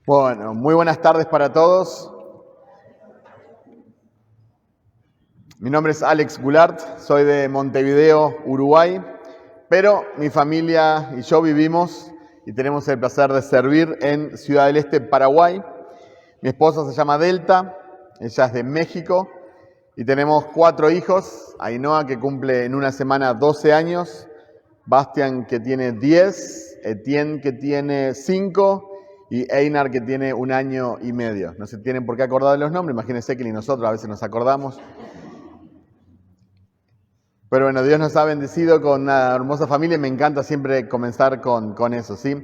Bueno, muy buenas tardes para todos. Mi nombre es Alex Goulart, soy de Montevideo, Uruguay, pero mi familia y yo vivimos y tenemos el placer de servir en Ciudad del Este, Paraguay. Mi esposa se llama Delta, ella es de México y tenemos 4 hijos. Ainhoa, que cumple en una semana 12 años, Bastian, que tiene 10, Etienne, que tiene 5 y Einar, que tiene 1 año y medio. No se tienen por qué acordar de los nombres, imagínense que ni nosotros a veces nos acordamos. Pero bueno, Dios nos ha bendecido con una hermosa familia y me encanta siempre comenzar con eso, ¿sí?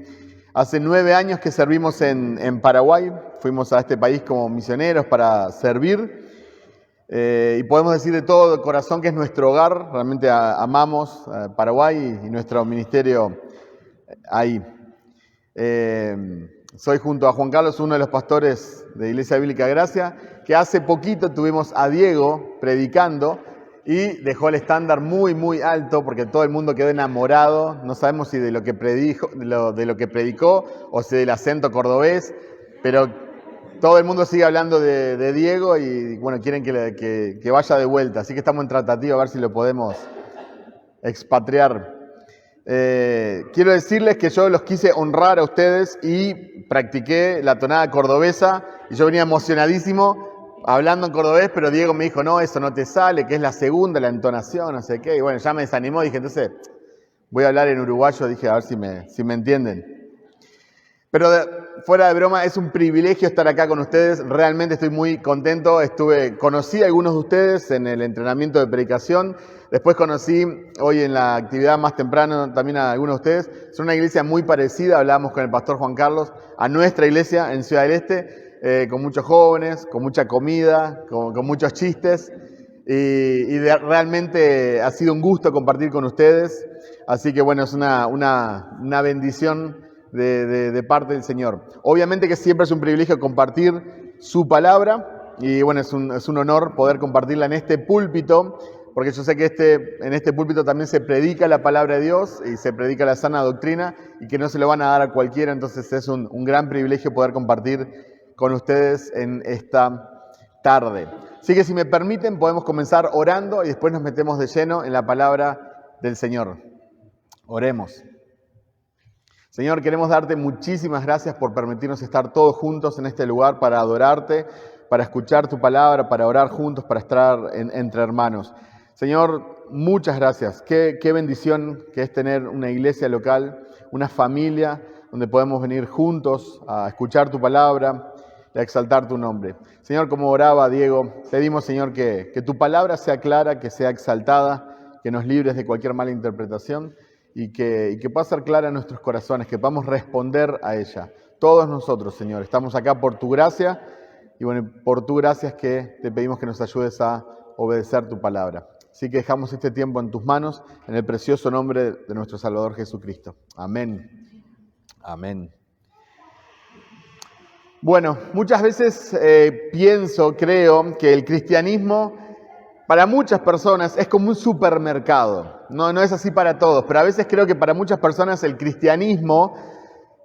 Hace 9 años que servimos en Paraguay, fuimos a este país como misioneros para servir y podemos decir de todo corazón que es nuestro hogar, realmente amamos Paraguay y nuestro ministerio ahí. Soy junto a Juan Carlos, uno de los pastores de Iglesia Bíblica Gracia, que hace poquito tuvimos a Diego predicando y dejó el estándar muy, muy alto porque todo el mundo quedó enamorado. No sabemos si de lo que predicó o si del acento cordobés, pero todo el mundo sigue hablando de Diego y bueno, quieren que vaya de vuelta. Así que estamos en tratativa a ver si lo podemos expatriar. Quiero decirles que yo los quise honrar a ustedes y practiqué la tonada cordobesa y yo venía emocionadísimo hablando en cordobés, pero Diego me dijo, no, eso no te sale, que es la segunda, la entonación, no sé qué, y bueno, ya me desanimó, dije, entonces voy a hablar en uruguayo, dije, a ver si me entienden. Pero fuera de broma, es un privilegio estar acá con ustedes, realmente estoy muy contento, conocí a algunos de ustedes en el entrenamiento de predicación, después conocí hoy en la actividad más temprano también a algunos de ustedes. Es una iglesia muy parecida, hablábamos con el pastor Juan Carlos, a nuestra iglesia en Ciudad del Este, con muchos jóvenes, con mucha comida, con muchos chistes, y realmente ha sido un gusto compartir con ustedes, así que bueno, es una bendición de parte del Señor. Obviamente que siempre es un privilegio compartir su palabra, y bueno, es un honor poder compartirla en este púlpito, porque yo sé que en este púlpito también se predica la palabra de Dios y se predica la sana doctrina y que no se lo van a dar a cualquiera, entonces es un gran privilegio poder compartir con ustedes en esta tarde. Así que si me permiten podemos comenzar orando y después nos metemos de lleno en la palabra del Señor. Oremos. Señor, queremos darte muchísimas gracias por permitirnos estar todos juntos en este lugar para adorarte, para escuchar tu palabra, para orar juntos, para estar entre hermanos. Señor, muchas gracias. Qué bendición que es tener una iglesia local, una familia donde podemos venir juntos a escuchar tu palabra, a exaltar tu nombre. Señor, como oraba Diego, pedimos, Señor, que tu palabra sea clara, que sea exaltada, que nos libres de cualquier mala interpretación y que pueda ser clara en nuestros corazones, que podamos responder a ella. Todos nosotros, Señor, estamos acá por tu gracia y bueno, por tu gracia es que te pedimos que nos ayudes a obedecer tu palabra. Así que dejamos este tiempo en tus manos, en el precioso nombre de nuestro Salvador Jesucristo. Amén. Amén. Bueno, muchas veces creo que el cristianismo para muchas personas es como un supermercado. No es así para todos, pero a veces creo que para muchas personas el cristianismo,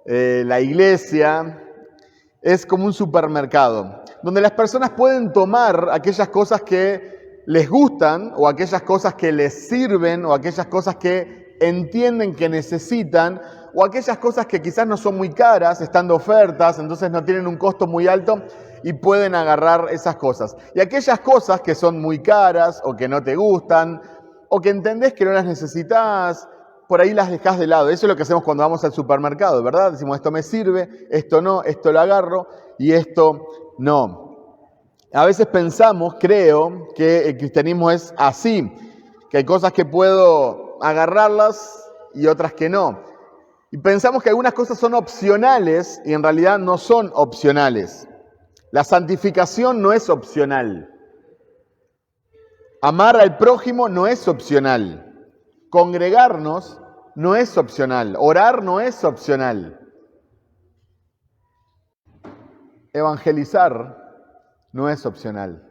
la iglesia, es como un supermercado, donde las personas pueden tomar aquellas cosas que les gustan o aquellas cosas que les sirven o aquellas cosas que entienden que necesitan o aquellas cosas que quizás no son muy caras, están de ofertas, entonces no tienen un costo muy alto y pueden agarrar esas cosas. Y aquellas cosas que son muy caras o que no te gustan o que entendés que no las necesitas, por ahí las dejás de lado. Eso es lo que hacemos cuando vamos al supermercado, ¿verdad? Decimos, esto me sirve, esto no, esto lo agarro y esto no. A veces pensamos, creo, que el cristianismo es así, que hay cosas que puedo agarrarlas y otras que no. Y pensamos que algunas cosas son opcionales y en realidad no son opcionales. La santificación no es opcional. Amar al prójimo no es opcional. Congregarnos no es opcional. Orar no es opcional. Evangelizar no es opcional.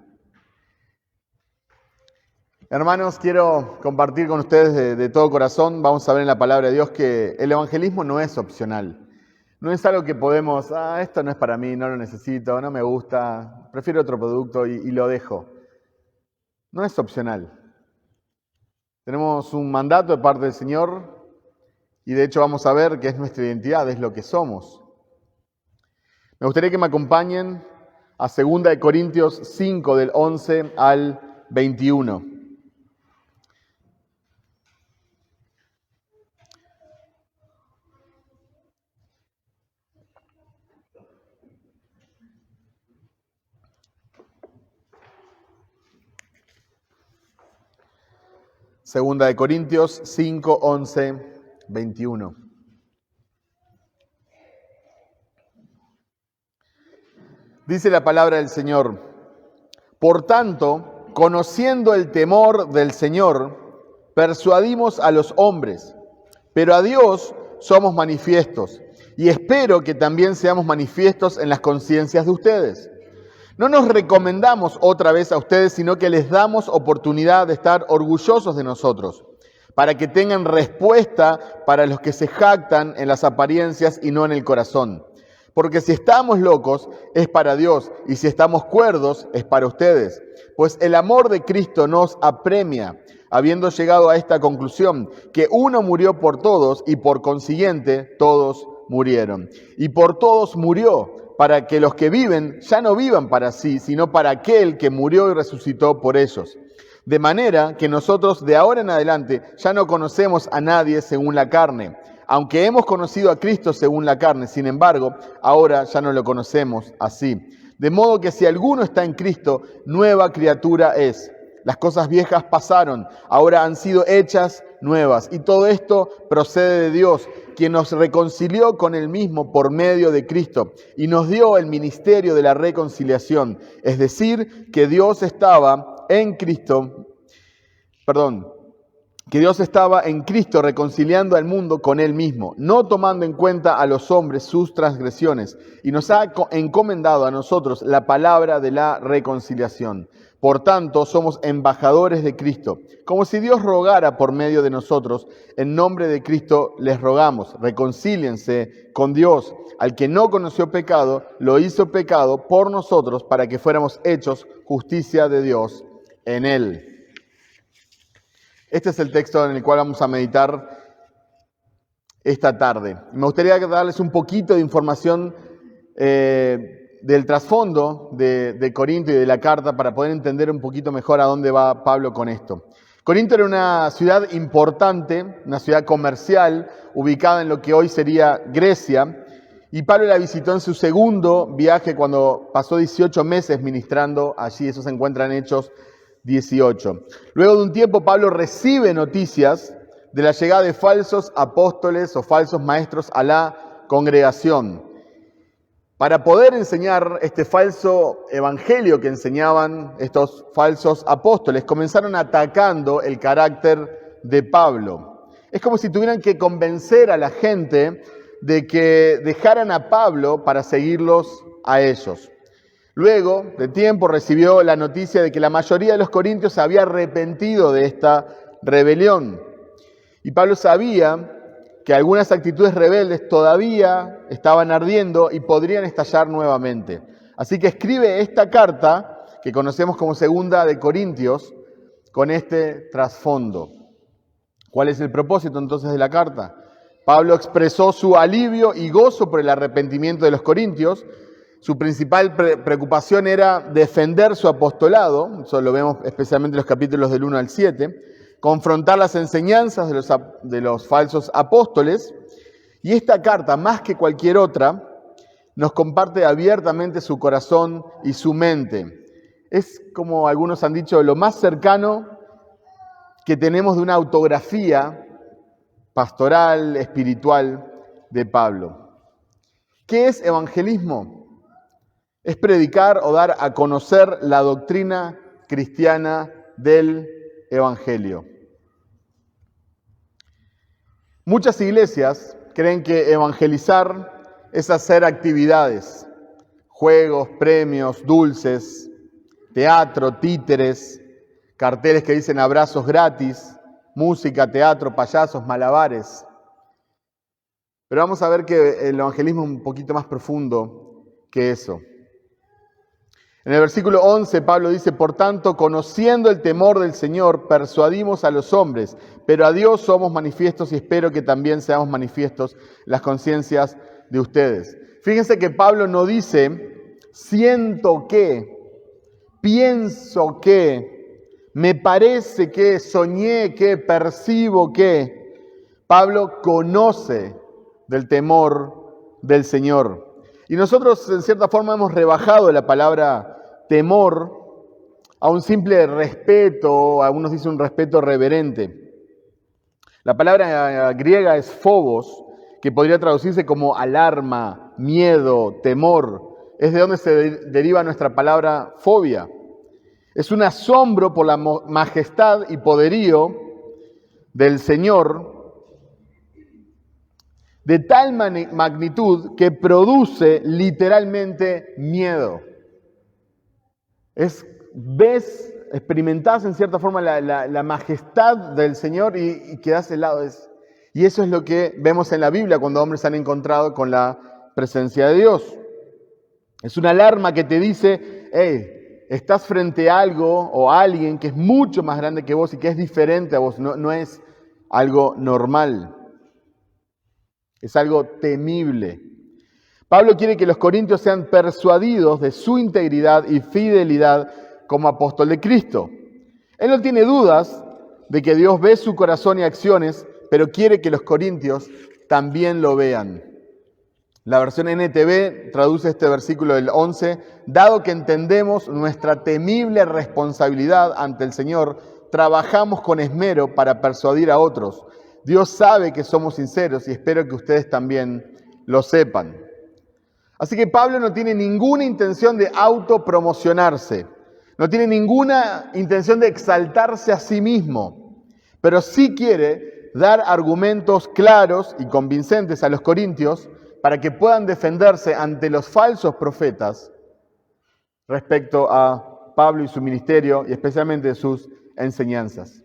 Hermanos, quiero compartir con ustedes de todo corazón, vamos a ver en la palabra de Dios que el evangelismo no es opcional. No es algo que podemos, esto no es para mí, no lo necesito, no me gusta, prefiero otro producto y lo dejo. No es opcional. Tenemos un mandato de parte del Señor y de hecho vamos a ver que es nuestra identidad, es lo que somos. Me gustaría que me acompañen a 2 Corintios 5 del 11 al 21. Segunda de Corintios 5, 11, 21. Dice la palabra del Señor: por tanto, conociendo el temor del Señor, persuadimos a los hombres, pero a Dios somos manifiestos, y espero que también seamos manifiestos en las conciencias de ustedes. No nos recomendamos otra vez a ustedes, sino que les damos oportunidad de estar orgullosos de nosotros, para que tengan respuesta para los que se jactan en las apariencias y no en el corazón. Porque si estamos locos, es para Dios, y si estamos cuerdos, es para ustedes. Pues el amor de Cristo nos apremia, habiendo llegado a esta conclusión, que uno murió por todos, y por consiguiente todos murieron. Y por todos murió, para que los que viven ya no vivan para sí, sino para aquel que murió y resucitó por ellos. De manera que nosotros de ahora en adelante ya no conocemos a nadie según la carne. Aunque hemos conocido a Cristo según la carne, sin embargo, ahora ya no lo conocemos así. De modo que si alguno está en Cristo, nueva criatura es. Las cosas viejas pasaron, ahora han sido hechas nuevas. Y todo esto procede de Dios, quien nos reconcilió con Él mismo por medio de Cristo y nos dio el ministerio de la reconciliación. Es decir, que Dios estaba en Cristo reconciliando al mundo con Él mismo, no tomando en cuenta a los hombres sus transgresiones, y nos ha encomendado a nosotros la palabra de la reconciliación. Por tanto, somos embajadores de Cristo, como si Dios rogara por medio de nosotros. En nombre de Cristo les rogamos, reconcíliense con Dios. Al que no conoció pecado, lo hizo pecado por nosotros, para que fuéramos hechos justicia de Dios en Él. Este es el texto en el cual vamos a meditar esta tarde. Me gustaría darles un poquito de información del trasfondo de Corinto y de la carta para poder entender un poquito mejor a dónde va Pablo con esto. Corinto era una ciudad importante, una ciudad comercial, ubicada en lo que hoy sería Grecia, y Pablo la visitó en su segundo viaje cuando pasó 18 meses ministrando allí. Eso se encuentra en Hechos 18. Luego de un tiempo, Pablo recibe noticias de la llegada de falsos apóstoles o falsos maestros a la congregación. Para poder enseñar este falso evangelio que enseñaban estos falsos apóstoles, comenzaron atacando el carácter de Pablo. Es como si tuvieran que convencer a la gente de que dejaran a Pablo para seguirlos a ellos. Luego de tiempo recibió la noticia de que la mayoría de los corintios se había arrepentido de esta rebelión. Y Pablo sabía que algunas actitudes rebeldes todavía estaban ardiendo y podrían estallar nuevamente. Así que escribe esta carta, que conocemos como 2 de Corintios, con este trasfondo. ¿Cuál es el propósito entonces de la carta? Pablo expresó su alivio y gozo por el arrepentimiento de los corintios. Su principal preocupación era defender su apostolado, eso lo vemos especialmente en los capítulos del 1 al 7, confrontar las enseñanzas de los falsos apóstoles, y esta carta, más que cualquier otra, nos comparte abiertamente su corazón y su mente. Es, como algunos han dicho, lo más cercano que tenemos de una autografía pastoral, espiritual de Pablo. ¿Qué es evangelismo? Es predicar o dar a conocer la doctrina cristiana del Evangelio. Muchas iglesias creen que evangelizar es hacer actividades, juegos, premios, dulces, teatro, títeres, carteles que dicen abrazos gratis, música, teatro, payasos, malabares. Pero vamos a ver que el evangelismo es un poquito más profundo que eso. En el versículo 11, Pablo dice, por tanto, conociendo el temor del Señor, persuadimos a los hombres, pero a Dios somos manifiestos y espero que también seamos manifiestos las conciencias de ustedes. Fíjense que Pablo no dice, siento que, pienso que, me parece que, soñé que, percibo que. Pablo conoce del temor del Señor. Y nosotros, en cierta forma, hemos rebajado la palabra temor a un simple respeto, algunos dicen un respeto reverente. La palabra griega es phobos, que podría traducirse como alarma, miedo, temor. Es de donde se deriva nuestra palabra fobia. Es un asombro por la majestad y poderío del Señor, de tal magnitud que produce literalmente miedo. Experimentás en cierta forma la majestad del Señor y quedás helado. Y eso es lo que vemos en la Biblia cuando hombres se han encontrado con la presencia de Dios. Es una alarma que te dice, hey, estás frente a algo o a alguien que es mucho más grande que vos y que es diferente a vos. No es algo normal. Es algo temible. Pablo quiere que los corintios sean persuadidos de su integridad y fidelidad como apóstol de Cristo. Él no tiene dudas de que Dios ve su corazón y acciones, pero quiere que los corintios también lo vean. La versión NTV traduce este versículo del 11, dado que entendemos nuestra temible responsabilidad ante el Señor, trabajamos con esmero para persuadir a otros. Dios sabe que somos sinceros y espero que ustedes también lo sepan. Así que Pablo no tiene ninguna intención de autopromocionarse, no tiene ninguna intención de exaltarse a sí mismo, pero sí quiere dar argumentos claros y convincentes a los corintios para que puedan defenderse ante los falsos profetas respecto a Pablo y su ministerio y especialmente sus enseñanzas.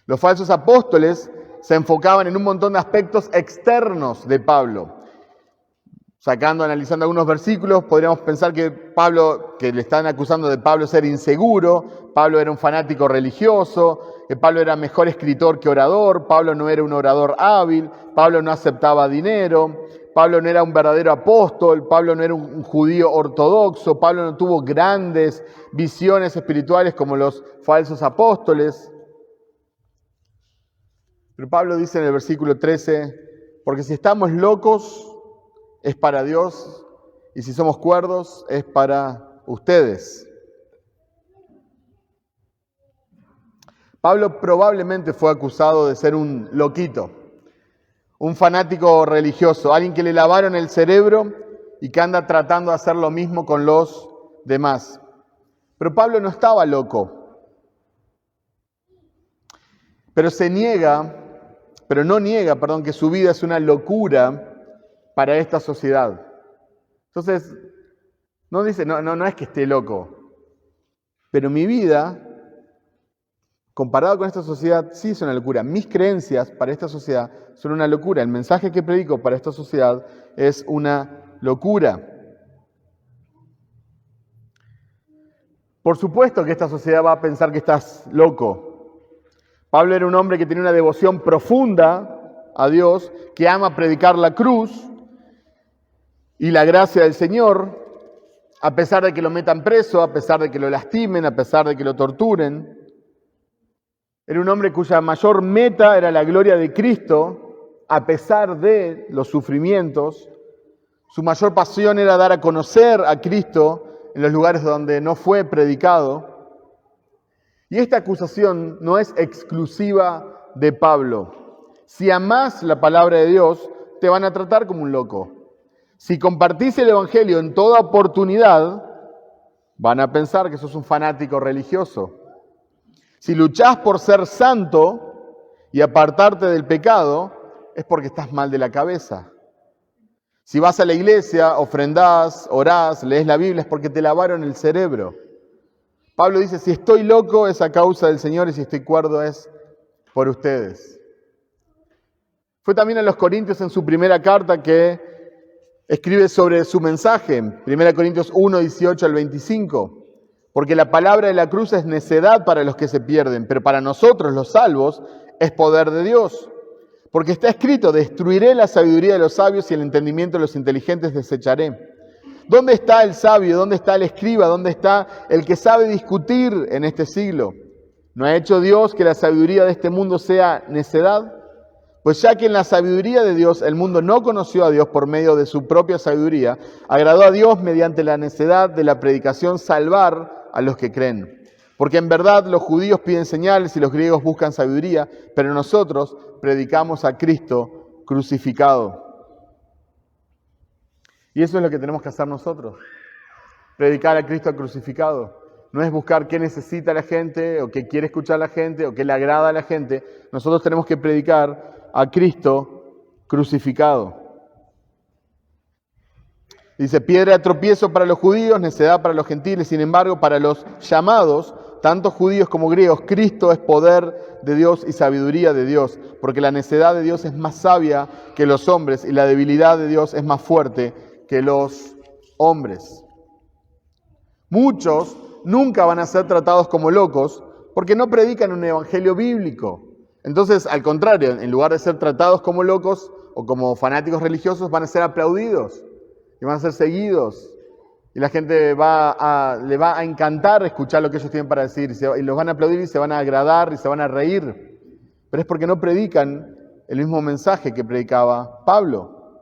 Los falsos apóstoles se enfocaban en un montón de aspectos externos de Pablo. Analizando algunos versículos, podríamos pensar que le están acusando de Pablo ser inseguro, Pablo era un fanático religioso, que Pablo era mejor escritor que orador, Pablo no era un orador hábil, Pablo no aceptaba dinero, Pablo no era un verdadero apóstol, Pablo no era un judío ortodoxo, Pablo no tuvo grandes visiones espirituales como los falsos apóstoles. Pero Pablo dice en el versículo 13, porque si estamos locos, es para Dios, y si somos cuerdos, es para ustedes. Pablo probablemente fue acusado de ser un loquito, un fanático religioso, alguien que le lavaron el cerebro y que anda tratando de hacer lo mismo con los demás. Pero Pablo no estaba loco, pero no niega, que su vida es una locura para esta sociedad. Entonces, no dice, no es que esté loco, pero mi vida, comparado con esta sociedad, sí es una locura. Mis creencias para esta sociedad son una locura. El mensaje que predico para esta sociedad es una locura. Por supuesto que esta sociedad va a pensar que estás loco. Pablo era un hombre que tenía una devoción profunda a Dios, que ama predicar la cruz y la gracia del Señor, a pesar de que lo metan preso, a pesar de que lo lastimen, a pesar de que lo torturen. Era un hombre cuya mayor meta era la gloria de Cristo, a pesar de los sufrimientos. Su mayor pasión era dar a conocer a Cristo en los lugares donde no fue predicado. Y esta acusación no es exclusiva de Pablo. Si amás la palabra de Dios, te van a tratar como un loco. Si compartís el Evangelio en toda oportunidad, van a pensar que sos un fanático religioso. Si luchás por ser santo y apartarte del pecado, es porque estás mal de la cabeza. Si vas a la iglesia, ofrendás, orás, lees la Biblia, es porque te lavaron el cerebro. Pablo dice, si estoy loco es a causa del Señor y si estoy cuerdo es por ustedes. Fue también a los Corintios en su primera carta que escribe sobre su mensaje, 1 Corintios 1, 18 al 25. Porque la palabra de la cruz es necedad para los que se pierden, pero para nosotros, los salvos, es poder de Dios. Porque está escrito, destruiré la sabiduría de los sabios y el entendimiento de los inteligentes desecharé. ¿Dónde está el sabio? ¿Dónde está el escriba? ¿Dónde está el que sabe discutir en este siglo? ¿No ha hecho Dios que la sabiduría de este mundo sea necedad? Pues ya que en la sabiduría de Dios el mundo no conoció a Dios por medio de su propia sabiduría, agradó a Dios mediante la necedad de la predicación salvar a los que creen. Porque en verdad los judíos piden señales y los griegos buscan sabiduría, pero nosotros predicamos a Cristo crucificado. Y eso es lo que tenemos que hacer nosotros, predicar a Cristo crucificado. No es buscar qué necesita la gente, o qué quiere escuchar la gente, o qué le agrada a la gente. Nosotros tenemos que predicar a Cristo crucificado. Dice, piedra de tropiezo para los judíos, necedad para los gentiles. Sin embargo, para los llamados, tanto judíos como griegos, Cristo es poder de Dios y sabiduría de Dios. Porque la necedad de Dios es más sabia que los hombres y la debilidad de Dios es más fuerte que los hombres. Muchos nunca van a ser tratados como locos porque no predican un evangelio bíblico. Entonces, al contrario, en lugar de ser tratados como locos o como fanáticos religiosos, van a ser aplaudidos y van a ser seguidos. Y la gente le va a encantar escuchar lo que ellos tienen para decir. Y los van a aplaudir y se van a agradar y se van a reír. Pero es porque no predican el mismo mensaje que predicaba Pablo.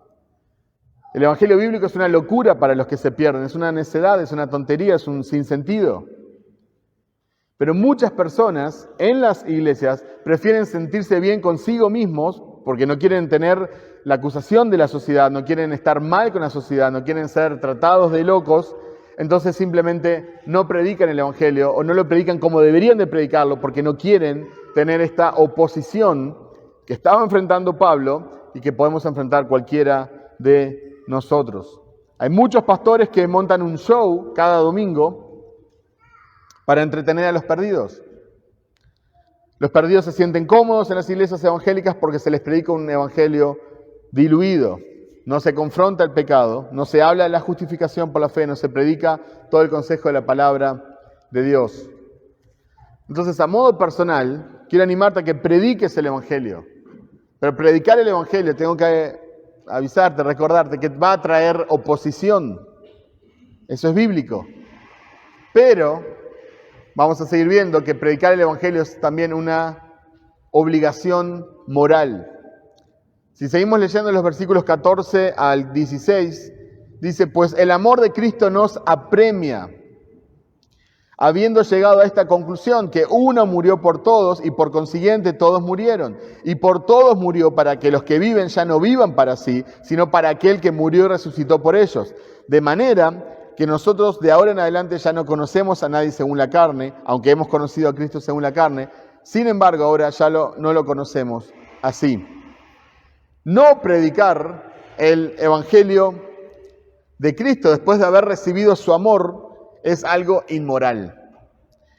El evangelio bíblico es una locura para los que se pierden, es una necedad, es una tontería, es un sinsentido. Pero muchas personas en las iglesias prefieren sentirse bien consigo mismos porque no quieren tener la acusación de la sociedad, no quieren estar mal con la sociedad, no quieren ser tratados de locos, entonces simplemente no predican el evangelio o no lo predican como deberían de predicarlo porque no quieren tener esta oposición que estaba enfrentando Pablo y que podemos enfrentar cualquiera de nosotros. Hay muchos pastores que montan un show cada domingo para entretener a los perdidos. Los perdidos se sienten cómodos en las iglesias evangélicas porque se les predica un evangelio diluido. No se confronta el pecado, no se habla de la justificación por la fe, no se predica todo el consejo de la palabra de Dios. Entonces, a modo personal, quiero animarte a que prediques el evangelio. Pero predicar el evangelio, tengo que avisarte, recordarte que va a traer oposición. Eso es bíblico. Pero vamos a seguir viendo que predicar el evangelio es también una obligación moral. Si seguimos leyendo los versículos 14 al 16, dice, pues el amor de Cristo nos apremia, habiendo llegado a esta conclusión, que uno murió por todos y por consiguiente todos murieron. Y por todos murió para que los que viven ya no vivan para sí, sino para aquel que murió y resucitó por ellos. De manera que nosotros de ahora en adelante ya no conocemos a nadie según la carne, aunque hemos conocido a Cristo según la carne. Sin embargo, ahora ya no lo conocemos así. No predicar el evangelio de Cristo después de haber recibido su amor es algo inmoral.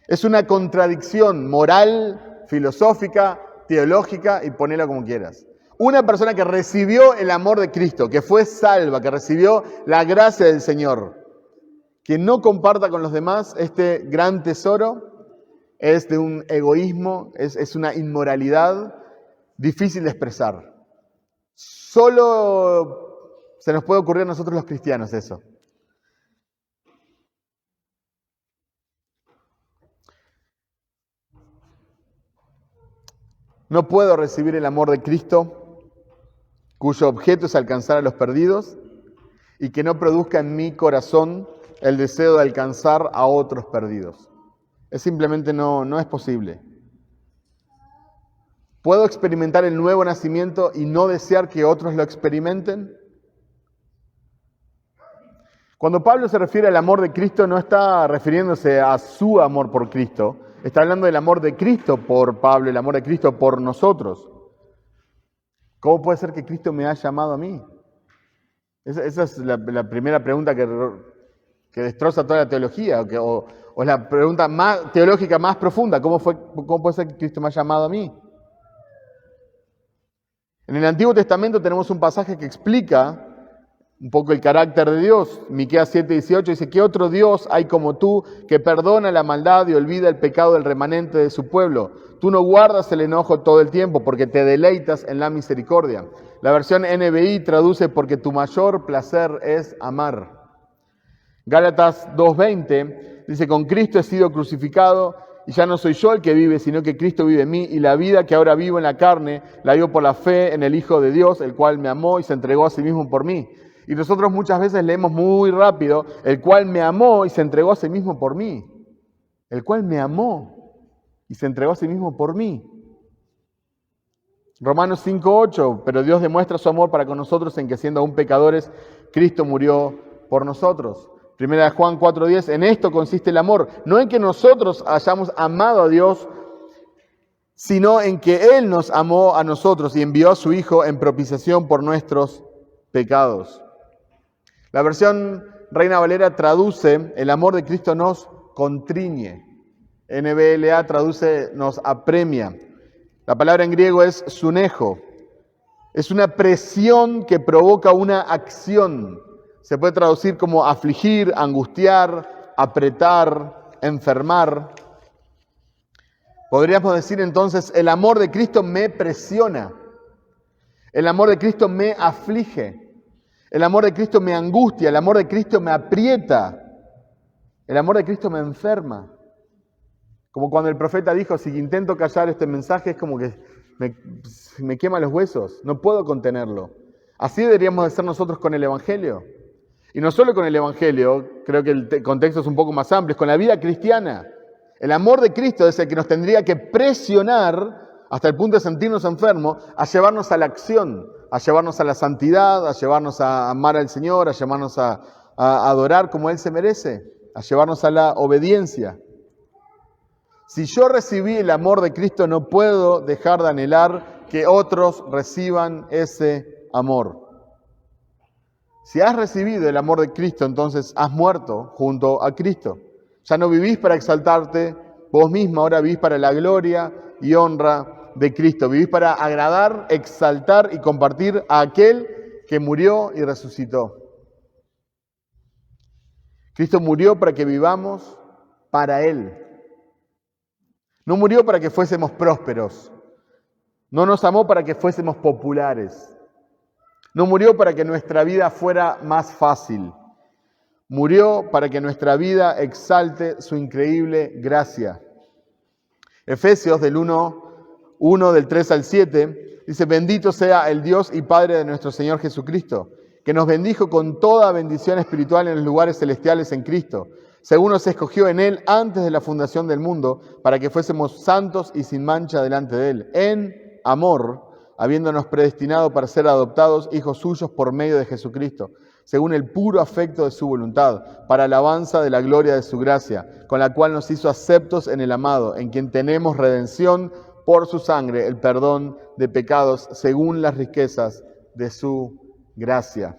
Es una contradicción moral, filosófica, teológica y ponela como quieras. Una persona que recibió el amor de Cristo, que fue salva, que recibió la gracia del Señor, que no comparta con los demás este gran tesoro, es de un egoísmo, es una inmoralidad difícil de expresar. Solo se nos puede ocurrir a nosotros los cristianos eso. No puedo recibir el amor de Cristo, cuyo objeto es alcanzar a los perdidos, y que no produzca en mi corazón el deseo de alcanzar a otros perdidos. Es simplemente no es posible. ¿Puedo experimentar el nuevo nacimiento y no desear que otros lo experimenten? Cuando Pablo se refiere al amor de Cristo, no está refiriéndose a su amor por Cristo. Está hablando del amor de Cristo por Pablo, el amor de Cristo por nosotros. ¿Cómo puede ser que Cristo me haya amado a mí? Esa es la primera pregunta que destroza toda la teología, o la pregunta más teológica más profunda. ¿Cómo puede ser que Cristo me haya amado a mí? En el Antiguo Testamento tenemos un pasaje que explica un poco el carácter de Dios. Miqueas 7:18 dice, ¿qué otro Dios hay como tú que perdona la maldad y olvida el pecado del remanente de su pueblo? Tú no guardas el enojo todo el tiempo porque te deleitas en la misericordia. La versión NBI traduce porque tu mayor placer es amar. Gálatas 2:20 dice, con Cristo he sido crucificado y ya no soy yo el que vive, sino que Cristo vive en mí, y la vida que ahora vivo en la carne la vivo por la fe en el Hijo de Dios, el cual me amó y se entregó a sí mismo por mí. Y nosotros muchas veces leemos muy rápido, el cual me amó y se entregó a sí mismo por mí. El cual me amó y se entregó a sí mismo por mí. Romanos 5:8, pero Dios demuestra su amor para con nosotros en que siendo aún pecadores, Cristo murió por nosotros. Primera de Juan 4:10, en esto consiste el amor, no en que nosotros hayamos amado a Dios, sino en que Él nos amó a nosotros y envió a su Hijo en propiciación por nuestros pecados. La versión Reina Valera traduce, el amor de Cristo nos contriñe. NBLA traduce, nos apremia. La palabra en griego es sunejo. Es una presión que provoca una acción. Se puede traducir como afligir, angustiar, apretar, enfermar. Podríamos decir entonces, el amor de Cristo me presiona. El amor de Cristo me aflige. El amor de Cristo me angustia, el amor de Cristo me aprieta, el amor de Cristo me enferma. Como cuando el profeta dijo, si intento callar este mensaje es como que me quema los huesos, no puedo contenerlo. Así deberíamos de ser nosotros con el Evangelio. Y no solo con el Evangelio, creo que el contexto es un poco más amplio, es con la vida cristiana. El amor de Cristo es el que nos tendría que presionar hasta el punto de sentirnos enfermos, a llevarnos a la acción, a llevarnos a la santidad, a llevarnos a amar al Señor, a llevarnos a adorar como Él se merece, a llevarnos a la obediencia. Si yo recibí el amor de Cristo, no puedo dejar de anhelar que otros reciban ese amor. Si has recibido el amor de Cristo, entonces has muerto junto a Cristo. Ya no vivís para exaltarte vos mismo, ahora vivís para la gloria y honra de Cristo. Vivís para agradar, exaltar y compartir a aquel que murió y resucitó. Cristo murió para que vivamos para Él. No murió para que fuésemos prósperos. No nos amó para que fuésemos populares. No murió para que nuestra vida fuera más fácil. Murió para que nuestra vida exalte su increíble gracia. Efesios del 1 del 3 al 7, dice, bendito sea el Dios y Padre de nuestro Señor Jesucristo, que nos bendijo con toda bendición espiritual en los lugares celestiales en Cristo, según nos escogió en Él antes de la fundación del mundo, para que fuésemos santos y sin mancha delante de Él, en amor, habiéndonos predestinado para ser adoptados hijos suyos por medio de Jesucristo, según el puro afecto de su voluntad, para alabanza de la gloria de su gracia, con la cual nos hizo aceptos en el amado, en quien tenemos redención por su sangre, el perdón de pecados, según las riquezas de su gracia.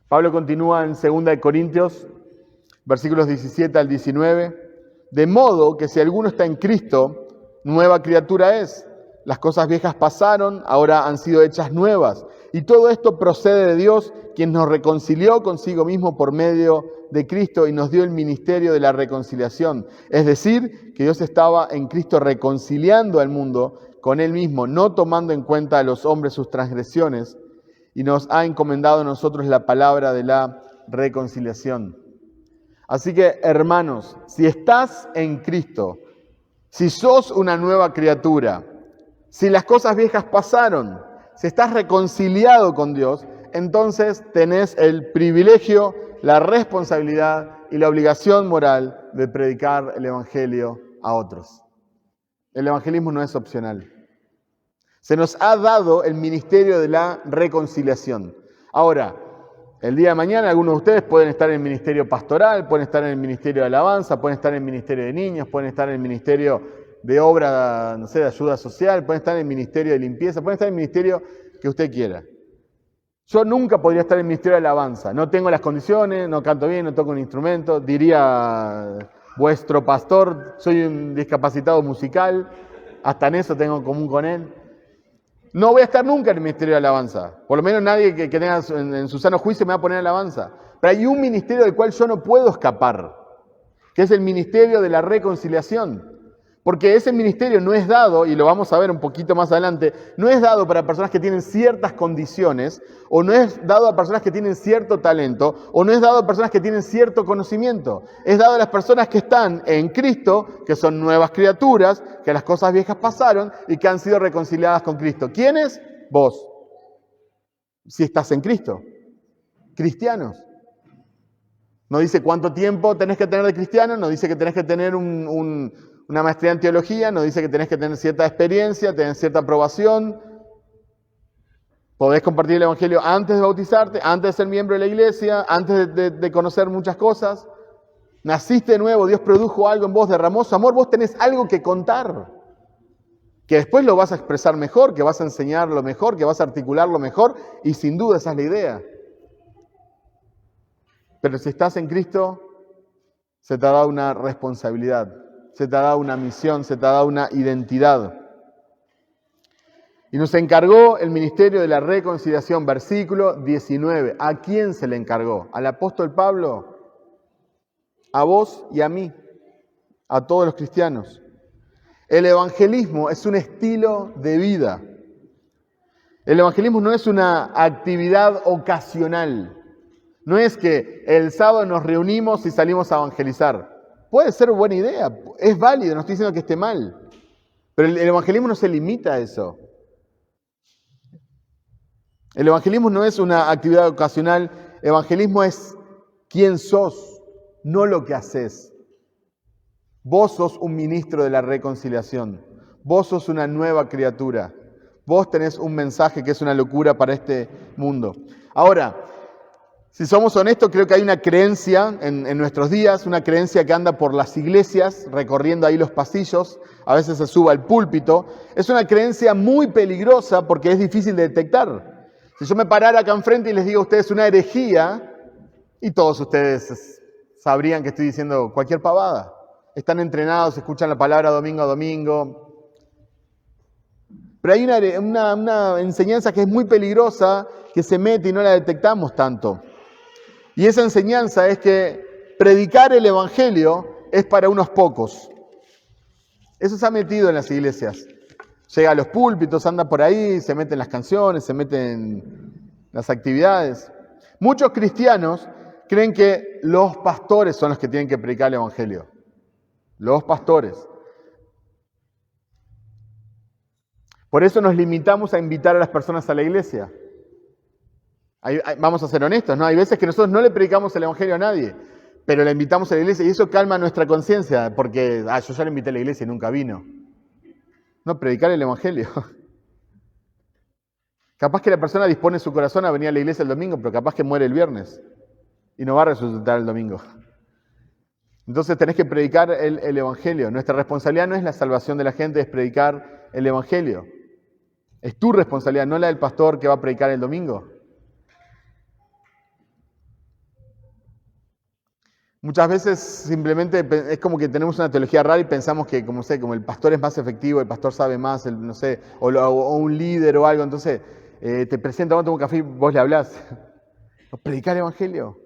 Pablo continúa en 2 Corintios, versículos 17 al 19, de modo que si alguno está en Cristo, nueva criatura es. Las cosas viejas pasaron, ahora han sido hechas nuevas. Y todo esto procede de Dios, quien nos reconcilió consigo mismo por medio de Cristo y nos dio el ministerio de la reconciliación. Es decir, que Dios estaba en Cristo reconciliando al mundo con Él mismo, no tomando en cuenta a los hombres sus transgresiones, y nos ha encomendado a nosotros la palabra de la reconciliación. Así que, hermanos, si estás en Cristo, si sos una nueva criatura, si las cosas viejas pasaron, si estás reconciliado con Dios, entonces tenés el privilegio, la responsabilidad y la obligación moral de predicar el Evangelio a otros. El evangelismo no es opcional. Se nos ha dado el ministerio de la reconciliación. Ahora, el día de mañana algunos de ustedes pueden estar en el ministerio pastoral, pueden estar en el ministerio de alabanza, pueden estar en el ministerio de niños, pueden estar en el ministerio de obra, no sé, de ayuda social, pueden estar en el ministerio de limpieza, pueden estar en el ministerio que usted quiera. Yo nunca podría estar en el ministerio de alabanza. No tengo las condiciones, no canto bien, no toco un instrumento. Diría vuestro pastor, soy un discapacitado musical, hasta en eso tengo en común con él. no voy a estar nunca en el ministerio de alabanza. Por lo menos nadie que tenga en su sano juicio me va a poner alabanza. Pero hay un ministerio del cual yo no puedo escapar, que es el ministerio de la reconciliación. Porque ese ministerio no es dado, y lo vamos a ver un poquito más adelante, no es dado para personas que tienen ciertas condiciones, o no es dado a personas que tienen cierto talento, o no es dado a personas que tienen cierto conocimiento. Es dado a las personas que están en Cristo, que son nuevas criaturas, que las cosas viejas pasaron y que han sido reconciliadas con Cristo. ¿Quiénes? Vos. Si estás en Cristo. Cristianos. No dice cuánto tiempo tenés que tener de cristiano, no dice que tenés que tener una maestría en teología, no dice que tenés que tener cierta experiencia, tener cierta aprobación. Podés compartir el Evangelio antes de bautizarte, antes de ser miembro de la iglesia, antes de conocer muchas cosas. Naciste de nuevo, Dios produjo algo en vos, derramó su amor, vos tenés algo que contar. Que después lo vas a expresar mejor, que vas a enseñarlo mejor, que vas a articularlo mejor, y sin duda esa es la idea. Pero si estás en Cristo, se te ha dado una responsabilidad, se te ha dado una misión, se te ha dado una identidad. Y nos encargó el ministerio de la reconciliación, versículo 19. ¿A quién se le encargó? ¿Al apóstol Pablo? A vos y a mí, a todos los cristianos. El evangelismo es un estilo de vida. El evangelismo no es una actividad ocasional. No es que el sábado nos reunimos y salimos a evangelizar. Puede ser buena idea, es válido, no estoy diciendo que esté mal. Pero el evangelismo no se limita a eso. El evangelismo no es una actividad ocasional. El evangelismo es quién sos, no lo que haces. Vos sos un ministro de la reconciliación. Vos sos una nueva criatura. Vos tenés un mensaje que es una locura para este mundo. Ahora, si somos honestos, creo que hay una creencia en nuestros días, una creencia que anda por las iglesias, recorriendo ahí los pasillos, a veces se sube al púlpito. Es una creencia muy peligrosa porque es difícil de detectar. Si yo me parara acá enfrente y les digo a ustedes una herejía, y todos ustedes sabrían que estoy diciendo cualquier pavada. Están entrenados, escuchan la palabra domingo a domingo. Pero hay una enseñanza que es muy peligrosa, que se mete y no la detectamos tanto. Y esa enseñanza es que predicar el evangelio es para unos pocos. Eso se ha metido en las iglesias. Llega a los púlpitos, anda por ahí, se mete en las canciones, se mete en las actividades. Muchos cristianos creen que los pastores son los que tienen que predicar el evangelio. Los pastores. Por eso nos limitamos a invitar a las personas a la iglesia. Vamos a ser honestos, ¿no? Hay veces que nosotros no le predicamos el evangelio a nadie, pero le invitamos a la iglesia y eso calma nuestra conciencia, porque yo ya le invité a la iglesia y nunca vino. No, predicar el evangelio. Capaz que la persona dispone su corazón a venir a la iglesia el domingo, pero capaz que muere el viernes y no va a resucitar el domingo. Entonces tenés que predicar el evangelio. Nuestra responsabilidad no es la salvación de la gente, es predicar el evangelio. Es tu responsabilidad, no la del pastor que va a predicar el domingo. Muchas veces simplemente es como que tenemos una teología rara y pensamos que, como el pastor es más efectivo, el pastor sabe más, o un líder o algo, entonces te presenta, vamos a tomar un café y vos le hablás. Predicar el evangelio.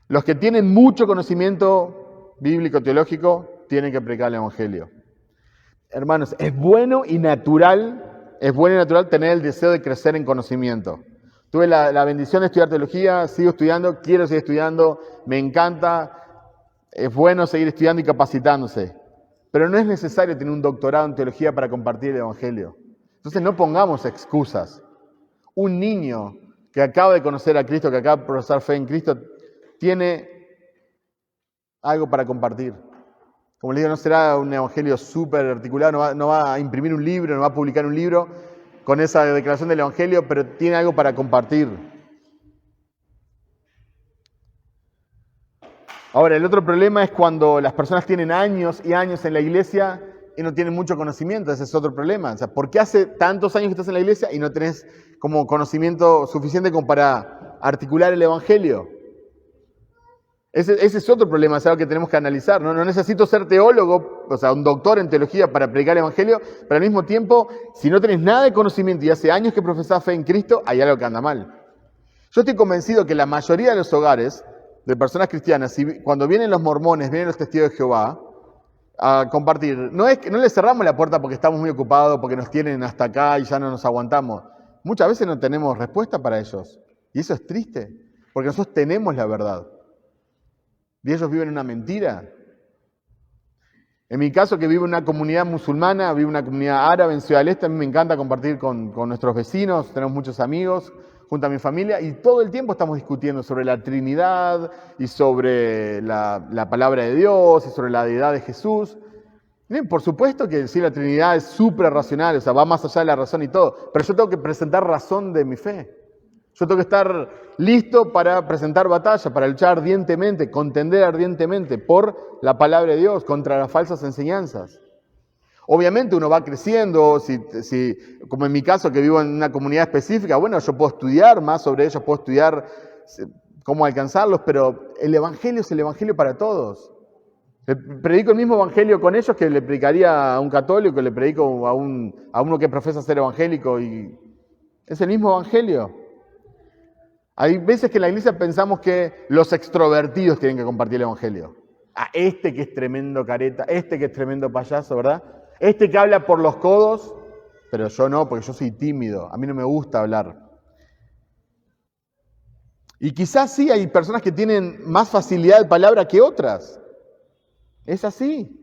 Los que tienen mucho conocimiento bíblico, teológico, tienen que predicar el evangelio. Hermanos, es bueno y natural tener el deseo de crecer en conocimiento. Tuve la bendición de estudiar teología, sigo estudiando, quiero seguir estudiando, me encanta, es bueno seguir estudiando y capacitándose. Pero no es necesario tener un doctorado en teología para compartir el evangelio. Entonces no pongamos excusas. Un niño que acaba de conocer a Cristo, que acaba de profesar fe en Cristo, tiene algo para compartir. Como les digo, no será un evangelio súper articulado, no va a imprimir un libro, no va a publicar un libro con esa declaración del evangelio, pero tiene algo para compartir. Ahora, el otro problema es cuando las personas tienen años y años en la iglesia y no tienen mucho conocimiento. Ese es otro problema. O sea, ¿por qué hace tantos años que estás en la iglesia y no tenés como conocimiento suficiente como para articular el evangelio? Ese es otro problema, es algo que tenemos que analizar. No necesito ser teólogo o sea, un doctor en teología para predicar el evangelio, pero al mismo tiempo, si no tenés nada de conocimiento y hace años que profesás fe en Cristo, hay algo que anda mal. Yo estoy convencido que la mayoría de los hogares de personas cristianas, cuando vienen los mormones, vienen los testigos de Jehová a compartir, no les cerramos la puerta porque estamos muy ocupados, porque nos tienen hasta acá y ya no nos aguantamos. Muchas veces no tenemos respuesta para ellos. Y eso es triste, porque nosotros tenemos la verdad. Y ellos viven una mentira. En mi caso, que vivo en una comunidad musulmana, vivo en una comunidad árabe en Ciudad del Este, a mí me encanta compartir con nuestros vecinos, tenemos muchos amigos, junto a mi familia, y todo el tiempo estamos discutiendo sobre la Trinidad y sobre la palabra de Dios y sobre la deidad de Jesús. Bien, por supuesto que sí, la Trinidad es súper racional, o sea, va más allá de la razón y todo, pero yo tengo que presentar razón de mi fe. Yo tengo que estar listo para presentar batalla, para luchar ardientemente, contender ardientemente por la palabra de Dios contra las falsas enseñanzas. Obviamente uno va creciendo, como en mi caso que vivo en una comunidad específica, bueno, yo puedo estudiar más sobre ellos, puedo estudiar cómo alcanzarlos, pero el evangelio es el evangelio para todos. Le predico el mismo evangelio con ellos que le predicaría a un católico, que le predico a uno que profesa ser evangélico, y es el mismo evangelio. Hay veces que en la iglesia pensamos que los extrovertidos tienen que compartir el evangelio. Este que es tremendo careta, este que es tremendo payaso, ¿verdad? Este que habla por los codos, pero yo no, porque yo soy tímido, a mí no me gusta hablar. Y quizás sí hay personas que tienen más facilidad de palabra que otras. Es así.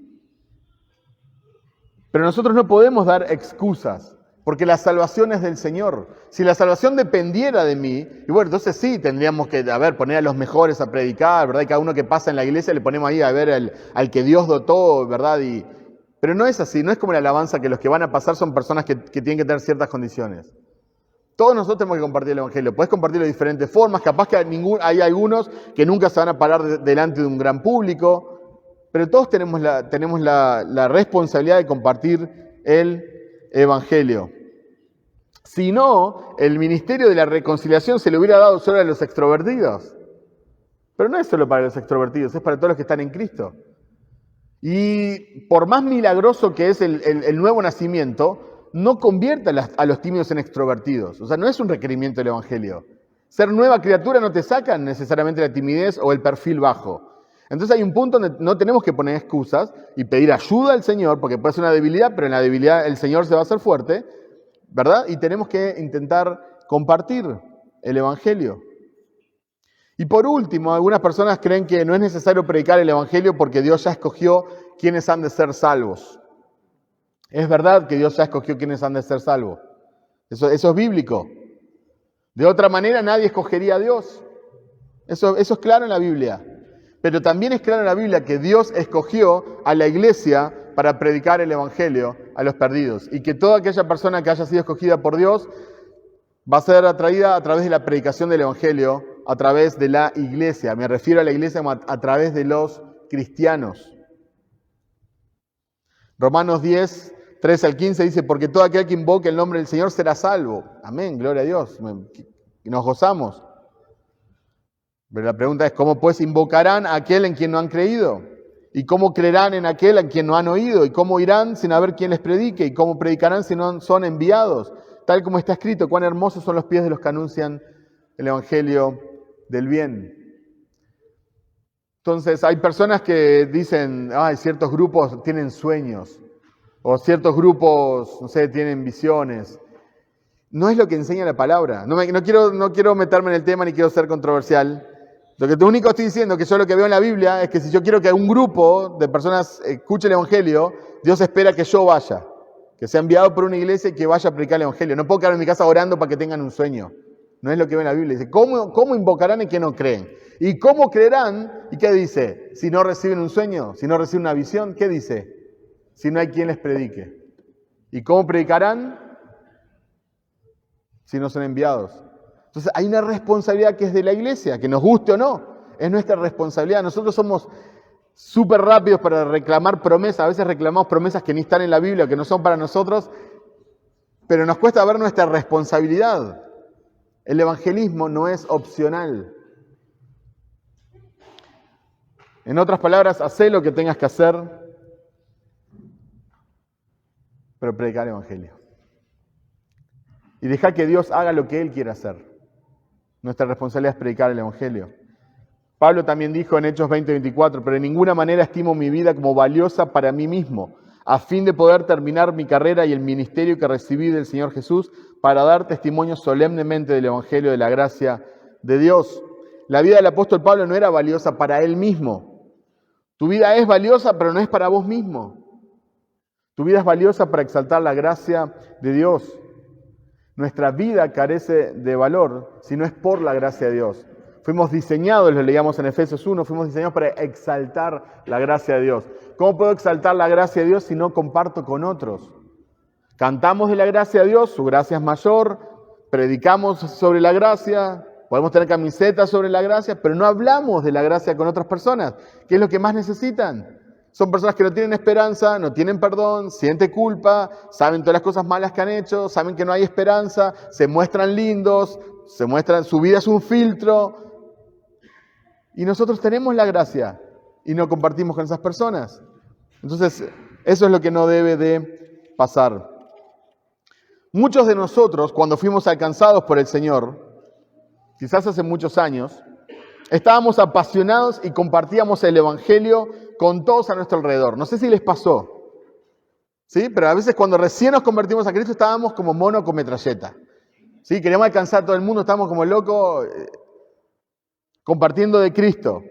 Pero nosotros no podemos dar excusas, porque la salvación es del Señor. Si la salvación dependiera de mí, y bueno, entonces sí, tendríamos que, poner a los mejores a predicar, ¿verdad? Y cada uno que pasa en la iglesia le ponemos ahí a ver al que Dios dotó, ¿verdad? Pero no es así, no es como la alabanza que los que van a pasar son personas que tienen que tener ciertas condiciones. Todos nosotros tenemos que compartir el evangelio. Puedes compartirlo de diferentes formas, capaz que hay algunos que nunca se van a parar delante de un gran público, pero todos tenemos la responsabilidad de compartir el evangelio. Si no, el ministerio de la reconciliación se le hubiera dado solo a los extrovertidos. Pero no es solo para los extrovertidos, es para todos los que están en Cristo. Y por más milagroso que es el nuevo nacimiento, no convierte a los tímidos en extrovertidos. O sea, no es un requerimiento del evangelio. Ser nueva criatura no te saca necesariamente la timidez o el perfil bajo. Entonces hay un punto donde no tenemos que poner excusas y pedir ayuda al Señor, porque puede ser una debilidad, pero en la debilidad el Señor se va a hacer fuerte, ¿verdad? Y tenemos que intentar compartir el evangelio. Y por último, algunas personas creen que no es necesario predicar el evangelio porque Dios ya escogió quiénes han de ser salvos. Es verdad que Dios ya escogió quiénes han de ser salvos. Eso es bíblico. De otra manera nadie escogería a Dios. Eso es claro en la Biblia. Pero también es claro en la Biblia que Dios escogió a la iglesia para predicar el evangelio a los perdidos. Y que toda aquella persona que haya sido escogida por Dios va a ser atraída a través de la predicación del evangelio, a través de la iglesia. Me refiero a la iglesia a través de los cristianos. Romanos 10, 13 al 15 dice, porque todo aquel que invoque el nombre del Señor será salvo. Amén, gloria a Dios. Y nos gozamos. Pero la pregunta es, ¿cómo pues invocarán a aquel en quien no han creído? ¿Y cómo creerán en aquel en quien no han oído? ¿Y cómo irán sin haber quien les predique? ¿Y cómo predicarán si no son enviados? Tal como está escrito, cuán hermosos son los pies de los que anuncian el evangelio del bien. Entonces, hay personas que dicen, ciertos grupos tienen sueños, o ciertos grupos, no sé, tienen visiones. No es lo que enseña la palabra. No quiero meterme en el tema ni quiero ser controversial. Lo único que estoy diciendo, que yo lo que veo en la Biblia, es que si yo quiero que un grupo de personas escuche el evangelio, Dios espera que yo vaya, que sea enviado por una iglesia y que vaya a predicar el evangelio. No puedo quedar en mi casa orando para que tengan un sueño. No es lo que ve en la Biblia. Dice, ¿cómo invocarán en que no creen? ¿Y cómo creerán? ¿Y qué dice? Si no reciben un sueño, si no reciben una visión, ¿qué dice? Si no hay quien les predique. ¿Y cómo predicarán? Si no son enviados. Entonces hay una responsabilidad que es de la iglesia, que nos guste o no, es nuestra responsabilidad. Nosotros somos súper rápidos para reclamar promesas, a veces reclamamos promesas que ni están en la Biblia, que no son para nosotros, pero nos cuesta ver nuestra responsabilidad. El evangelismo no es opcional. En otras palabras, hacé lo que tengas que hacer pero predicar el Evangelio. Y dejar que Dios haga lo que Él quiere hacer. Nuestra responsabilidad es predicar el Evangelio. Pablo también dijo en Hechos 20:24, pero de ninguna manera estimo mi vida como valiosa para mí mismo, a fin de poder terminar mi carrera y el ministerio que recibí del Señor Jesús para dar testimonio solemnemente del Evangelio de la gracia de Dios. La vida del apóstol Pablo no era valiosa para él mismo. Tu vida es valiosa, pero no es para vos mismo. Tu vida es valiosa para exaltar la gracia de Dios. Nuestra vida carece de valor si no es por la gracia de Dios. Fuimos diseñados, lo leíamos en Efesios 1, fuimos diseñados para exaltar la gracia de Dios. ¿Cómo puedo exaltar la gracia de Dios si no comparto con otros? Cantamos de la gracia de Dios, su gracia es mayor, predicamos sobre la gracia, podemos tener camisetas sobre la gracia, pero no hablamos de la gracia con otras personas, que es lo que más necesitan. Son personas que no tienen esperanza, no tienen perdón, sienten culpa, saben todas las cosas malas que han hecho, saben que no hay esperanza, se muestran lindos, su vida es un filtro. Y nosotros tenemos la gracia y no compartimos con esas personas. Entonces, eso es lo que no debe de pasar. Muchos de nosotros, cuando fuimos alcanzados por el Señor, quizás hace muchos años, estábamos apasionados y compartíamos el Evangelio con todos a nuestro alrededor. No sé si les pasó, ¿sí? Pero a veces cuando recién nos convertimos a Cristo estábamos como mono con metralleta. ¿Sí? Queríamos alcanzar a todo el mundo, estábamos como locos compartiendo de Cristo.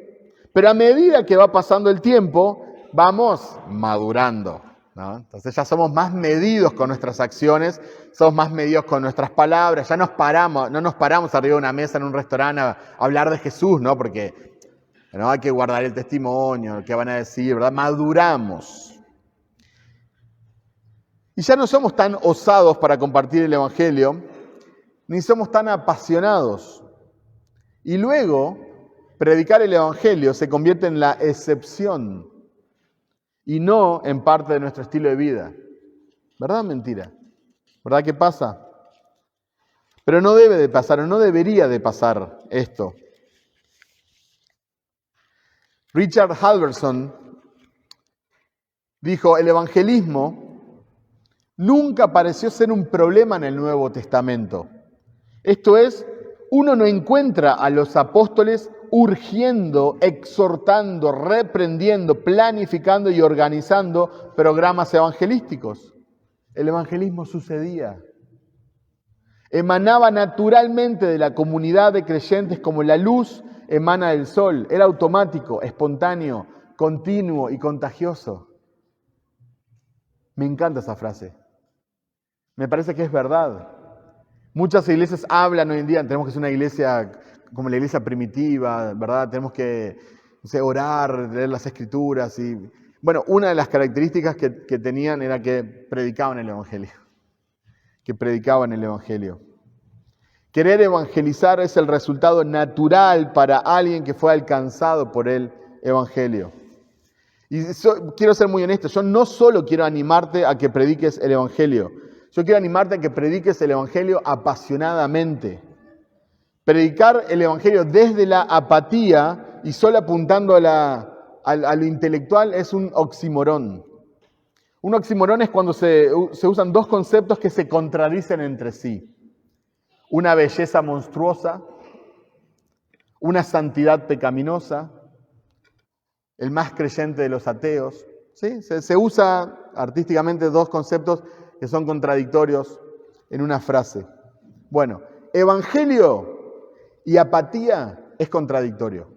Pero a medida que va pasando el tiempo, vamos madurando, ¿no? Entonces ya somos más medidos con nuestras acciones, somos más medidos con nuestras palabras, ya no nos paramos arriba de una mesa en un restaurante a hablar de Jesús, ¿no? Porque no hay que guardar el testimonio, ¿qué van a decir? ¿Verdad? Maduramos. Y ya no somos tan osados para compartir el Evangelio, ni somos tan apasionados. Y luego, predicar el Evangelio se convierte en la excepción y no en parte de nuestro estilo de vida. ¿Verdad o mentira? ¿Verdad que pasa? Pero no debe de pasar, o no debería de pasar esto. Richard Halverson dijo, el evangelismo nunca pareció ser un problema en el Nuevo Testamento. Esto es, uno no encuentra a los apóstoles urgiendo, exhortando, reprendiendo, planificando y organizando programas evangelísticos. El evangelismo sucedía. Emanaba naturalmente de la comunidad de creyentes como la luz emana del sol. Era automático, espontáneo, continuo y contagioso. Me encanta esa frase. Me parece que es verdad. Muchas iglesias hablan hoy en día, tenemos que ser una iglesia como la iglesia primitiva, ¿verdad? Tenemos que orar, leer las escrituras. Y bueno, una de las características que tenían era que predicaban el Evangelio. Querer evangelizar es el resultado natural para alguien que fue alcanzado por el Evangelio. Y quiero ser muy honesto, yo no solo quiero animarte a que prediques el Evangelio, yo quiero animarte a que prediques el Evangelio apasionadamente. Predicar el Evangelio desde la apatía y solo apuntando a lo intelectual es un oxímoron. Un oxímoron es cuando se usan dos conceptos que se contradicen entre sí. Una belleza monstruosa, una santidad pecaminosa, el más creyente de los ateos. ¿Sí? Se usa artísticamente dos conceptos que son contradictorios en una frase. Bueno, evangelio y apatía es contradictorio.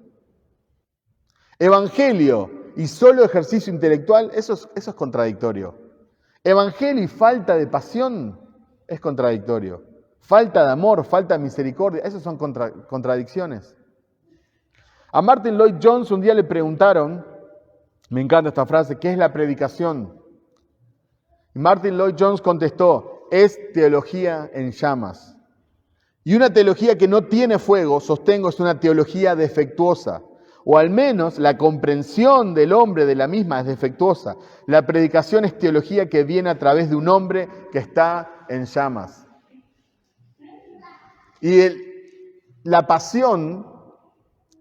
Evangelio y solo ejercicio intelectual, eso es contradictorio. Evangelio y falta de pasión es contradictorio. Falta de amor, falta de misericordia, esas son contradicciones. A Martin Lloyd Jones un día le preguntaron, me encanta esta frase, ¿qué es la predicación? Y Martin Lloyd Jones contestó, es teología en llamas. Y una teología que no tiene fuego, sostengo, es una teología defectuosa. O al menos la comprensión del hombre de la misma es defectuosa. La predicación es teología que viene a través de un hombre que está en llamas. Y la pasión,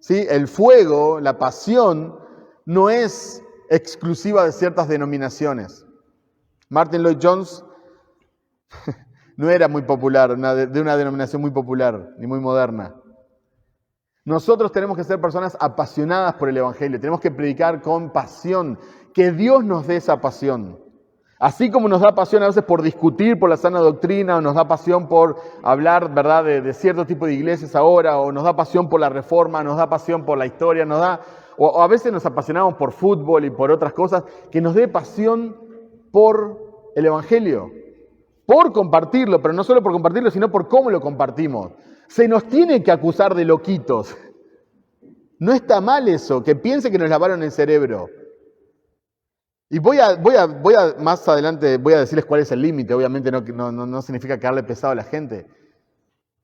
¿sí? El fuego, la pasión, no es exclusiva de ciertas denominaciones. Martin Lloyd Jones no era muy popular, de una denominación muy popular, ni muy moderna. Nosotros tenemos que ser personas apasionadas por el Evangelio, tenemos que predicar con pasión, que Dios nos dé esa pasión. Así como nos da pasión a veces por discutir por la sana doctrina, o nos da pasión por hablar, ¿verdad?, de cierto tipo de iglesias ahora, o nos da pasión por la reforma, nos da pasión por la historia, o a veces nos apasionamos por fútbol y por otras cosas, que nos dé pasión por el Evangelio, por compartirlo, pero no solo por compartirlo, sino por cómo lo compartimos. Se nos tiene que acusar de loquitos. No está mal eso, que piense que nos lavaron el cerebro. Y voy a más adelante voy a decirles cuál es el límite. Obviamente no significa caerle pesado a la gente,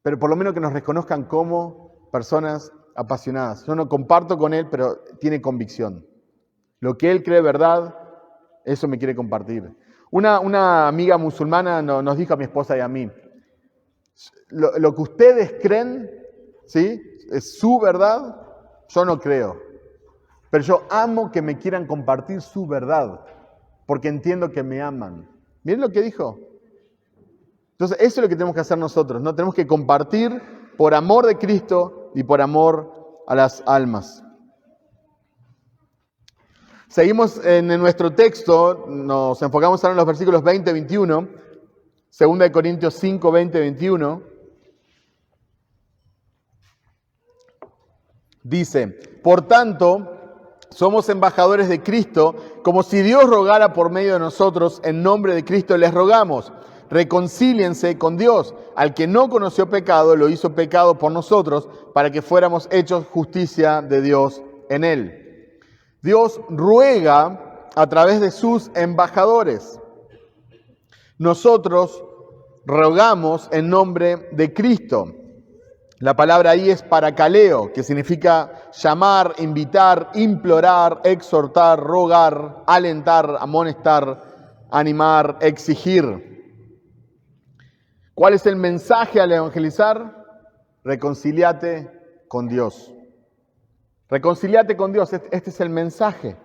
pero por lo menos que nos reconozcan como personas apasionadas. Yo no comparto con él, pero tiene convicción. Lo que él cree verdad, eso me quiere compartir. Una amiga musulmana nos dijo a mi esposa y a mí, lo que ustedes creen, ¿sí?, es su verdad, yo no creo. Pero yo amo que me quieran compartir su verdad, porque entiendo que me aman. Miren lo que dijo. Entonces, eso es lo que tenemos que hacer nosotros, ¿no? Tenemos que compartir por amor de Cristo y por amor a las almas. Seguimos en nuestro texto, nos enfocamos ahora en los versículos 20 y 21, 2 Corintios 5, 20 y 21. Dice, por tanto, somos embajadores de Cristo, como si Dios rogara por medio de nosotros, en nombre de Cristo les rogamos, reconcíliense con Dios. Al que no conoció pecado, lo hizo pecado por nosotros, para que fuéramos hechos justicia de Dios en él. Dios ruega a través de sus embajadores. Nosotros rogamos en nombre de Cristo. La palabra ahí es parakaleo, que significa llamar, invitar, implorar, exhortar, rogar, alentar, amonestar, animar, exigir. ¿Cuál es el mensaje al evangelizar? Reconcíliate con Dios. Reconcíliate con Dios, este es el mensaje.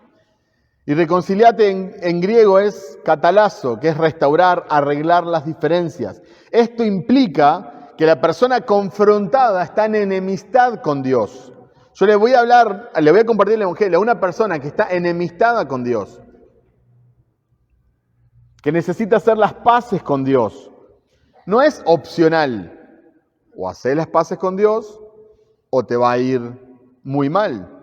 Y reconciliate en griego es katalazo, que es restaurar, arreglar las diferencias. Esto implica que la persona confrontada está en enemistad con Dios. Yo le voy a compartir el evangelio a una persona que está enemistada con Dios, que necesita hacer las paces con Dios. No es opcional. O hacer las paces con Dios o te va a ir muy mal.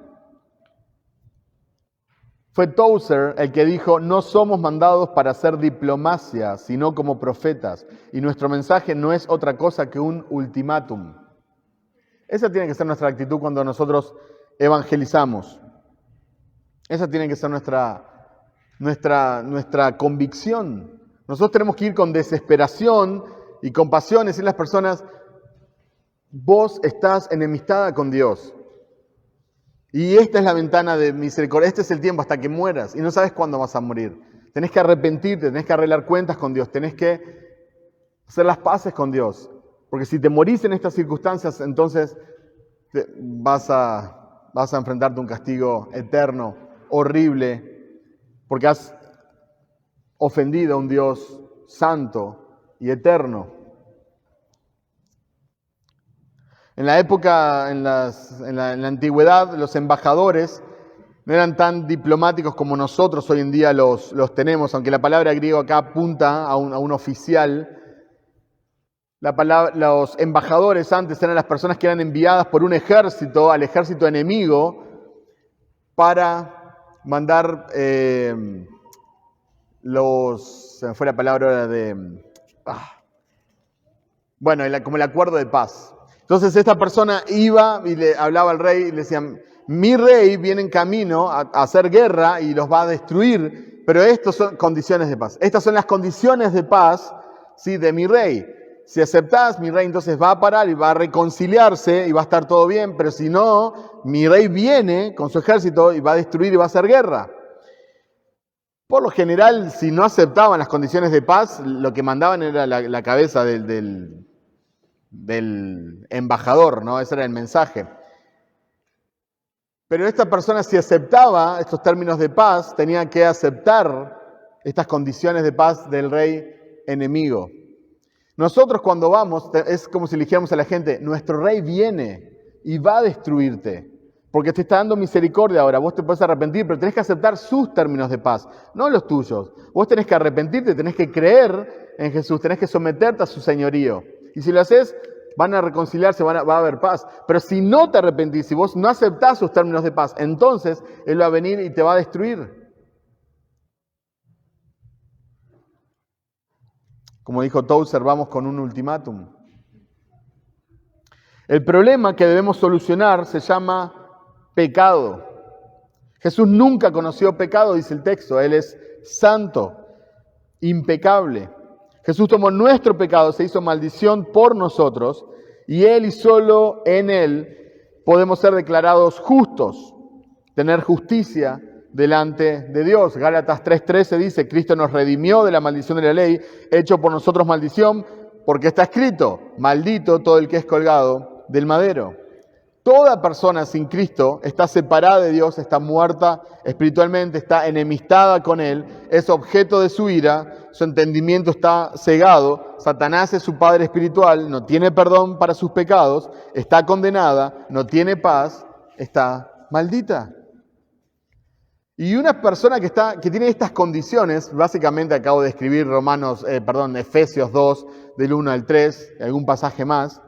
Fue Tozer el que dijo, no somos mandados para hacer diplomacia, sino como profetas. Y nuestro mensaje no es otra cosa que un ultimátum. Esa tiene que ser nuestra actitud cuando nosotros evangelizamos. Esa tiene que ser nuestra convicción. Nosotros tenemos que ir con desesperación y compasión, decirle a las personas, vos estás enemistada con Dios. Y esta es la ventana de misericordia, este es el tiempo hasta que mueras y no sabes cuándo vas a morir. Tenés que arrepentirte, tenés que arreglar cuentas con Dios, tenés que hacer las paces con Dios. Porque si te morís en estas circunstancias, entonces vas a enfrentarte a un castigo eterno, horrible, porque has ofendido a un Dios santo y eterno. En la época, en la antigüedad, los embajadores no eran tan diplomáticos como nosotros hoy en día los tenemos, aunque la palabra griego acá apunta a un oficial. Los embajadores antes eran las personas que eran enviadas por un ejército al ejército enemigo para mandar se me fue la palabra ahora como el acuerdo de paz. Entonces esta persona iba y le hablaba al rey y le decían, mi rey viene en camino a hacer guerra y los va a destruir, pero estas son condiciones de paz. Estas son las condiciones de paz, ¿sí?, de mi rey. Si aceptás, mi rey entonces va a parar y va a reconciliarse y va a estar todo bien, pero si no, mi rey viene con su ejército y va a destruir y va a hacer guerra. Por lo general, si no aceptaban las condiciones de paz, lo que mandaban era la cabeza del embajador, ¿no? Ese era el mensaje. Pero esta persona, si aceptaba estos términos de paz, tenía que aceptar estas condiciones de paz del rey enemigo. Nosotros cuando vamos, es como si le dijéramos a la gente, nuestro rey viene y va a destruirte, porque te está dando misericordia ahora. Vos te podés arrepentir, pero tenés que aceptar sus términos de paz, no los tuyos. Vos tenés que arrepentirte, tenés que creer en Jesús, tenés que someterte a su señorío. Y si lo haces, van a reconciliarse, va a haber paz. Pero si no te arrepentís, si vos no aceptás sus términos de paz, entonces Él va a venir y te va a destruir. Como dijo Tozer, vamos con un ultimátum. El problema que debemos solucionar se llama pecado. Jesús nunca conoció pecado, dice el texto. Él es santo, impecable. Jesús tomó nuestro pecado, se hizo maldición por nosotros, y Él y solo en Él podemos ser declarados justos, tener justicia delante de Dios. Gálatas 3:13 dice, Cristo nos redimió de la maldición de la ley, hecho por nosotros maldición, porque está escrito, maldito todo el que es colgado del madero. Toda persona sin Cristo está separada de Dios, está muerta espiritualmente, está enemistada con Él, es objeto de su ira, su entendimiento está cegado, Satanás es su padre espiritual, no tiene perdón para sus pecados, está condenada, no tiene paz, está maldita. Y una persona que tiene estas condiciones, básicamente acabo de escribir Efesios 2, del 1 al 3, algún pasaje más.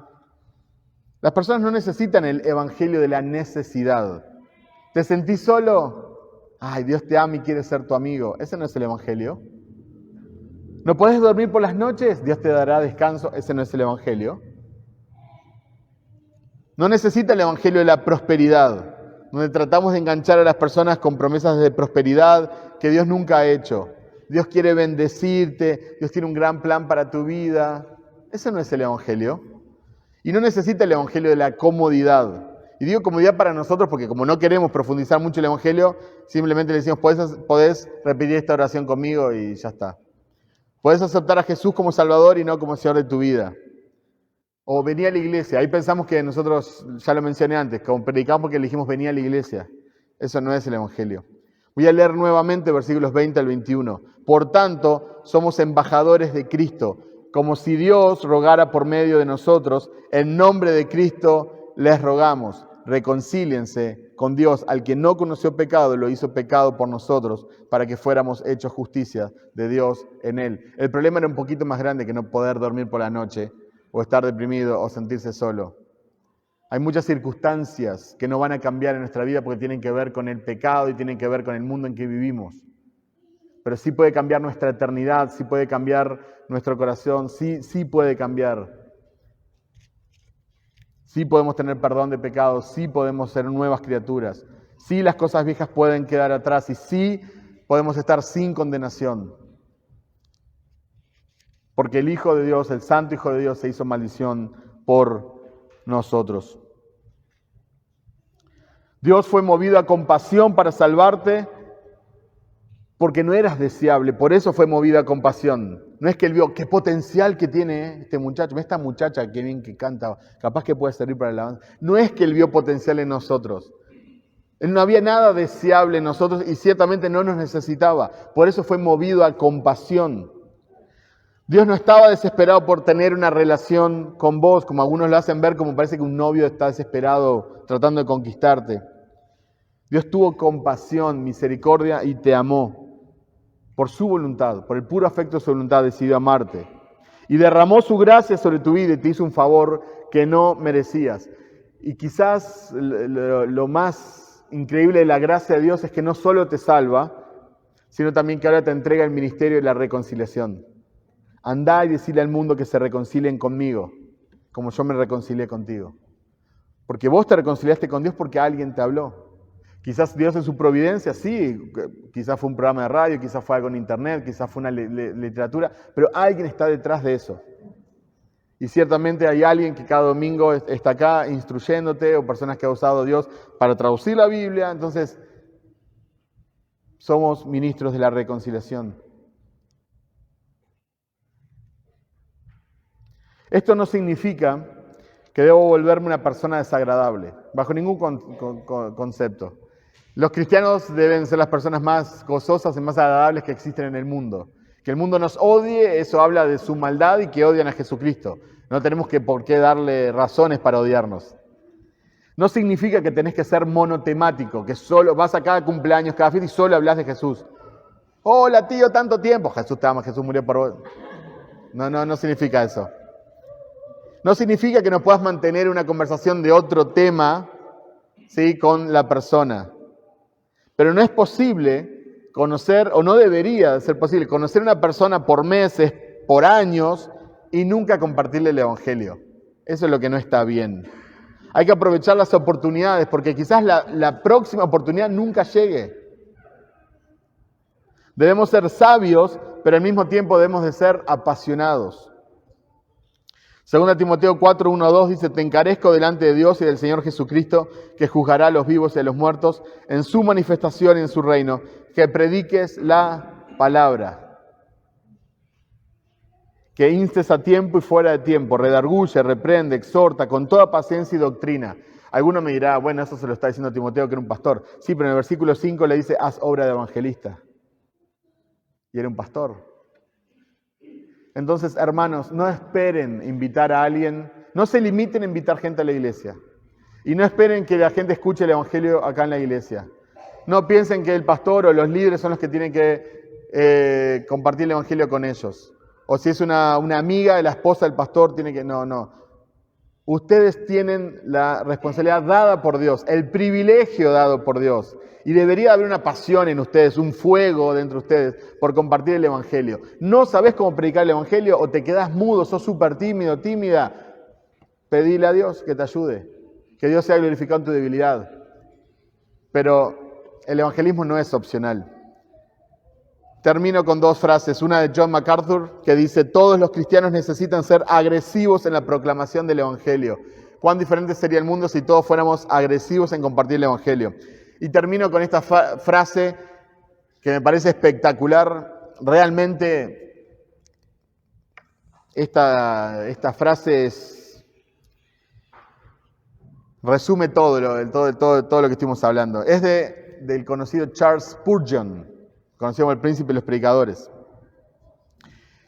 Las personas no necesitan el evangelio de la necesidad. ¿Te sentís solo? Ay, Dios te ama y quiere ser tu amigo. Ese no es el evangelio. ¿No podés dormir por las noches? Dios te dará descanso. Ese no es el evangelio. No necesita el evangelio de la prosperidad, donde tratamos de enganchar a las personas con promesas de prosperidad que Dios nunca ha hecho. Dios quiere bendecirte, Dios tiene un gran plan para tu vida. Ese no es el evangelio. Y no necesita el evangelio de la comodidad. Y digo comodidad para nosotros porque como no queremos profundizar mucho el evangelio, simplemente le decimos, podés repetir esta oración conmigo y ya está. Podés aceptar a Jesús como Salvador y no como Señor de tu vida. O vení a la iglesia. Ahí pensamos que nosotros, ya lo mencioné antes, como predicamos porque elegimos venir a la iglesia. Eso no es el evangelio. Voy a leer nuevamente versículos 20 al 21. Por tanto, somos embajadores de Cristo, como si Dios rogara por medio de nosotros. En nombre de Cristo les rogamos, reconcíliense con Dios. Al que no conoció pecado, lo hizo pecado por nosotros, para que fuéramos hechos justicia de Dios en Él. El problema era un poquito más grande que no poder dormir por la noche, o estar deprimido, o sentirse solo. Hay muchas circunstancias que no van a cambiar en nuestra vida porque tienen que ver con el pecado y tienen que ver con el mundo en que vivimos. Pero sí puede cambiar nuestra eternidad, sí puede cambiar nuestro corazón, sí puede cambiar. Sí podemos tener perdón de pecados, sí podemos ser nuevas criaturas, sí las cosas viejas pueden quedar atrás y sí podemos estar sin condenación. Porque el Hijo de Dios, el Santo Hijo de Dios, se hizo maldición por nosotros. Dios fue movido a compasión para salvarte porque no eras deseable, por eso fue movido a compasión. No es que Él vio qué potencial que tiene este muchacho, esta muchacha, qué bien que canta, capaz que puede servir para el alabanza. No es que Él vio potencial en nosotros. Él no había nada deseable en nosotros y ciertamente no nos necesitaba. Por eso fue movido a compasión. Dios no estaba desesperado por tener una relación con vos, como algunos lo hacen ver, como parece que un novio está desesperado tratando de conquistarte. Dios tuvo compasión, misericordia y te amó. Por su voluntad, por el puro afecto de su voluntad, decidió amarte. Y derramó su gracia sobre tu vida y te hizo un favor que no merecías. Y quizás lo más increíble de la gracia de Dios es que no solo te salva, sino también que ahora te entrega el ministerio de la reconciliación. Andá y decirle al mundo que se reconcilien conmigo, como yo me reconcilié contigo. Porque vos te reconciliaste con Dios porque alguien te habló. Quizás Dios en su providencia, sí, quizás fue un programa de radio, quizás fue algo en internet, quizás fue una literatura, pero alguien está detrás de eso. Y ciertamente hay alguien que cada domingo está acá instruyéndote, o personas que ha usado Dios para traducir la Biblia. Entonces, somos ministros de la reconciliación. Esto no significa que debo volverme una persona desagradable, bajo ningún concepto. Los cristianos deben ser las personas más gozosas y más agradables que existen en el mundo. Que el mundo nos odie, eso habla de su maldad y que odian a Jesucristo. No tenemos por qué darle razones para odiarnos. No significa que tenés que ser monotemático, que solo vas a cada cumpleaños, cada fiesta y solo hablas de Jesús. Hola tío, tanto tiempo. Jesús te ama, Jesús murió por vos. No significa eso. No significa que no puedas mantener una conversación de otro tema, ¿sí?, con la persona. Pero no es posible conocer, o no debería ser posible, conocer a una persona por meses, por años, y nunca compartirle el Evangelio. Eso es lo que no está bien. Hay que aprovechar las oportunidades, porque quizás la próxima oportunidad nunca llegue. Debemos ser sabios, pero al mismo tiempo debemos de ser apasionados. 2 Timoteo 4, 1, 2 dice: te encarezco delante de Dios y del Señor Jesucristo, que juzgará a los vivos y a los muertos en su manifestación y en su reino, que prediques la palabra, que instes a tiempo y fuera de tiempo, redarguye, reprende, exhorta con toda paciencia y doctrina. Alguno me dirá, bueno, eso se lo está diciendo Timoteo, que era un pastor. Sí, pero en el versículo 5 le dice: haz obra de evangelista. Y era un pastor. Entonces, hermanos, no esperen invitar a alguien, no se limiten a invitar gente a la iglesia. Y no esperen que la gente escuche el Evangelio acá en la iglesia. No piensen que el pastor o los líderes son los que tienen que compartir el Evangelio con ellos. O si es una amiga de la esposa del pastor, tiene que... No. Ustedes tienen la responsabilidad dada por Dios, el privilegio dado por Dios. Y debería haber una pasión en ustedes, un fuego dentro de ustedes por compartir el Evangelio. ¿No sabés cómo predicar el Evangelio o te quedás mudo, sos súper tímido, tímida? Pedile a Dios que te ayude, que Dios sea glorificado en tu debilidad. Pero el evangelismo no es opcional. Termino con dos frases, una de John MacArthur que dice: todos los cristianos necesitan ser agresivos en la proclamación del Evangelio. ¿Cuán diferente sería el mundo si todos fuéramos agresivos en compartir el Evangelio? Y termino con esta frase que me parece espectacular. Realmente esta frase resume todo lo que estuvimos hablando. Es del conocido Charles Spurgeon, conocido como el príncipe de los predicadores.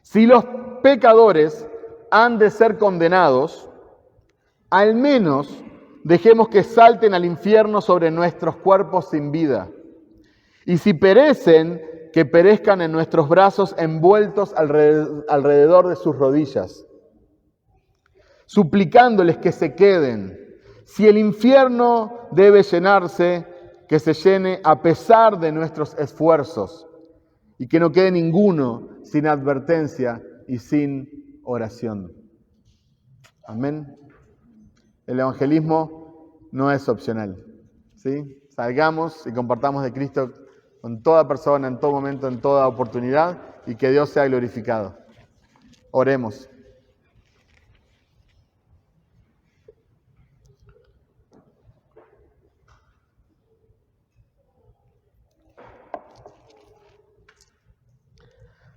Si los pecadores han de ser condenados, al menos dejemos que salten al infierno sobre nuestros cuerpos sin vida. Y si perecen, que perezcan en nuestros brazos envueltos alrededor de sus rodillas, suplicándoles que se queden. Si el infierno debe llenarse, que se llene a pesar de nuestros esfuerzos, y que no quede ninguno sin advertencia y sin oración. Amén. El evangelismo no es opcional, ¿sí? Salgamos y compartamos de Cristo con toda persona, en todo momento, en toda oportunidad, y que Dios sea glorificado. Oremos.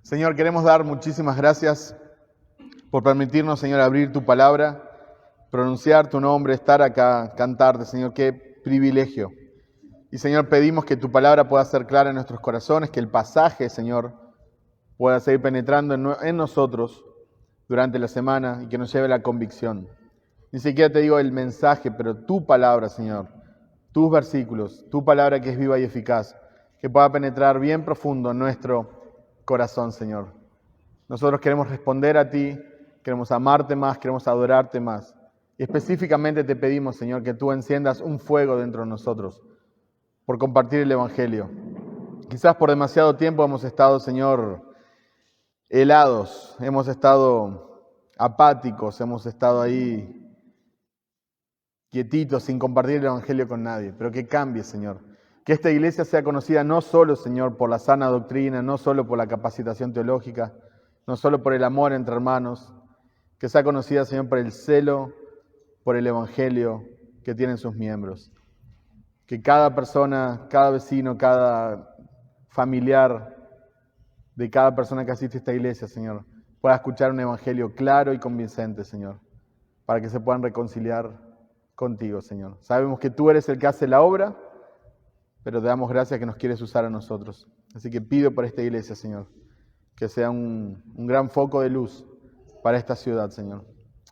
Señor, queremos dar muchísimas gracias por permitirnos, Señor, abrir tu palabra, pronunciar tu nombre, estar acá, cantarte, Señor, qué privilegio. Y, Señor, pedimos que tu palabra pueda ser clara en nuestros corazones, que el pasaje, Señor, pueda seguir penetrando en nosotros durante la semana y que nos lleve a la convicción. Ni siquiera te digo el mensaje, pero tu palabra, Señor, tus versículos, tu palabra que es viva y eficaz, que pueda penetrar bien profundo en nuestro corazón, Señor. Nosotros queremos responder a ti, queremos amarte más, queremos adorarte más. Y específicamente te pedimos, Señor, que tú enciendas un fuego dentro de nosotros por compartir el Evangelio. Quizás por demasiado tiempo hemos estado, Señor, helados, hemos estado apáticos, hemos estado ahí quietitos, sin compartir el Evangelio con nadie. Pero que cambie, Señor. Que esta iglesia sea conocida no solo, Señor, por la sana doctrina, no solo por la capacitación teológica, no solo por el amor entre hermanos, que sea conocida, Señor, por el celo, por el Evangelio que tienen sus miembros. Que cada persona, cada vecino, cada familiar de cada persona que asiste a esta iglesia, Señor, pueda escuchar un Evangelio claro y convincente, Señor, para que se puedan reconciliar contigo, Señor. Sabemos que tú eres el que hace la obra, pero te damos gracias que nos quieres usar a nosotros. Así que pido por esta iglesia, Señor, que sea un gran foco de luz para esta ciudad, Señor.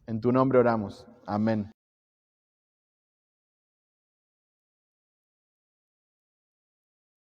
En tu nombre oramos. Amén.